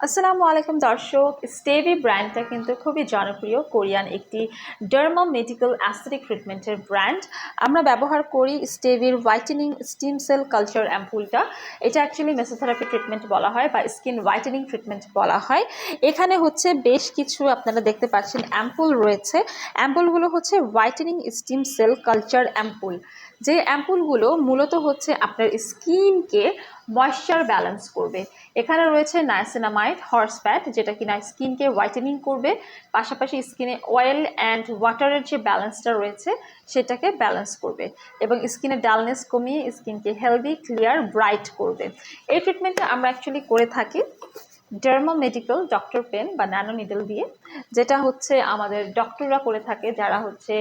আসসালামু আলাইকুম দর্শক, স্টেভি ব্র্যান্ডটা কিন্তু খুবই জনপ্রিয় কোরিয়ান একটি ডার্মা মেডিকেল অ্যাস্থেটিক ট্রিটমেন্টের ব্র্যান্ড। আমরা ব্যবহার করি স্টেভির হোয়াইটেনিং স্টিম সেল কালচার অ্যাম্পুলটা। এটা অ্যাকচুয়ালি মেসোথেরাপি ট্রিটমেন্ট বলা হয় বা স্কিন হোয়াইটেনিং ট্রিটমেন্ট বলা হয়। এখানে হচ্ছে বেশ কিছু আপনারা দেখতে পাচ্ছেন অ্যাম্পুল রয়েছে। অ্যাম্পুলগুলো হচ্ছে whitening stem cell culture ampoule. যে অ্যাম্পুলগুলো মূলত হচ্ছে আপনার স্কিনকে ময়েশ্চার ব্যালেন্স করবে। এখানে রয়েছে নায়াসিনামাইড হর্স ফ্যাট, যেটা কিনা স্কিনকে হোয়াইটেনিং করবে, পাশাপাশি স্কিনে অয়েল অ্যান্ড ওয়াটারের যে ব্যালেন্সটা রয়েছে সেটাকে ব্যালেন্স করবে এবং স্কিনের ডালনেস কমিয়ে স্কিনকে হেলদি, ক্লিয়ার, ব্রাইট করবে। এই ট্রিটমেন্টটা আমরা অ্যাকচুয়ালি করে থাকি ডার্মা মেডিকেল ডক্টর পেন বা ন্যানো নিডল দিয়ে, যেটা হচ্ছে আমাদের ডক্টররা করে থাকে যারা হচ্ছে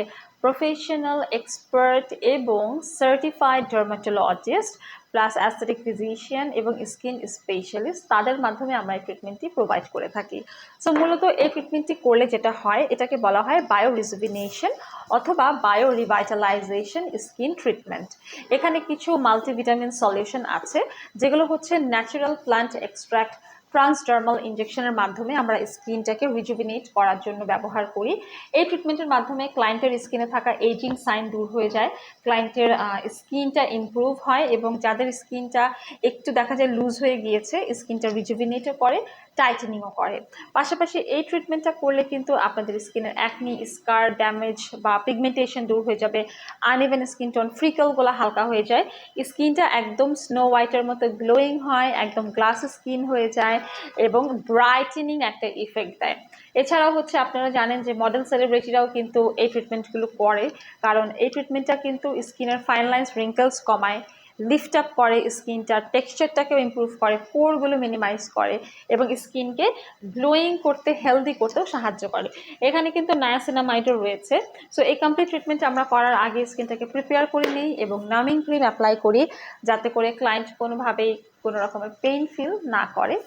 প্রফেশনাল এক্সপার্ট এবং certified dermatologist plus aesthetic physician এবং স্কিন স্পেশালিস্ট। তাদের মাধ্যমে আমরা এই ট্রিটমেন্টটি প্রোভাইড করে থাকি। সো মূলত এই ট্রিটমেন্টটি করলে যেটা হয়, এটাকে বলা হয় বায়ো রিজুভিনেশন অথবা বায়ো রিভাইটালাইজেশন স্কিন ট্রিটমেন্ট। এখানে কিছু মাল্টিভিটামিন সলিউশন আছে, যেগুলো হচ্ছে ন্যাচারাল প্লান্ট এক্সট্রাক্ট ট্রান্সডার্মাল ইনজেকশনের মাধ্যমে আমরা স্কিনটাকে রিজুভিনেট করার জন্য ব্যবহার করি। এই ট্রিটমেন্টের মাধ্যমে ক্লায়েন্টের স্কিনে থাকা এজিং সাইন দূর হয়ে যায়, ক্লায়েন্টের স্কিনটা ইমপ্রুভ হয় এবং যাদের স্কিনটা একটু দেখা যায় লুজ হয়ে গিয়েছে, স্কিনটা রিজুভিনেটও করে, টাইটেনিংও করে। পাশাপাশি এই ট্রিটমেন্টটা করলে কিন্তু আপনাদের স্কিনের অ্যাকনি, স্কার, ড্যামেজ বা পিগমেন্টেশন দূর হয়ে যাবে, আনইভেন স্কিন টোন, ফ্রিকলগুলো হালকা হয়ে যায়, স্কিনটা একদম স্নো হোয়াইটের মতো গ্লোয়িং হয়, একদম গ্লাস স্কিন হয়ে যায় এবং ব্রাইটেনিং একটা ইফেক্ট দেয়। এছাড়াও হচ্ছে আপনারা জানেন যে মডেল সেলিব্রিটিরাও কিন্তু এই ট্রিটমেন্টগুলো করে, কারণ এই ট্রিটমেন্টটা কিন্তু স্কিনের ফাইন লাইন্স, রিঙ্কেলস কমায়, লিফট আপ করে, স্কিনটার টেক্সচারটাকেও ইমপ্রুভ করে, পোরগুলো মিনিমাইজ করে এবং স্কিনকে গ্লোয়িং করতে, হেলদি করতেও সাহায্য করে। এখানে কিন্তু নায়াসিনামাইডও রয়েছে। সো এই কমপ্লিট ট্রিটমেন্ট আমরা করার আগে স্কিনটাকে প্রিপেয়ার করে নিই এবং নামিং ক্রিম অ্যাপ্লাই করি, যাতে করে ক্লায়েন্ট কোনোভাবেই কোনো রকমের পেইন ফিল না করে।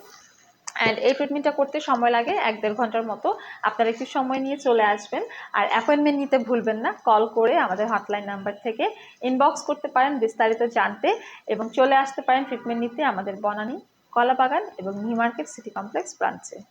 অ্যান্ড এই ট্রিটমেন্টটা করতে সময় লাগে 1-1.5 ঘন্টার মতো। আপনারা একটু সময় নিয়ে চলে আসবেন। আর অ্যাপয়েন্টমেন্ট নিতে ভুলবেন না, কল করে আমাদের হটলাইন নাম্বার থেকে ইনবক্স করতে পারেন বিস্তারিত জানতে এবং চলে আসতে পারেন ট্রিটমেন্ট নিতে আমাদের বনানী, কলাবাগান এবং নিউ মার্কেট সিটি কমপ্লেক্স ব্রাঞ্চে।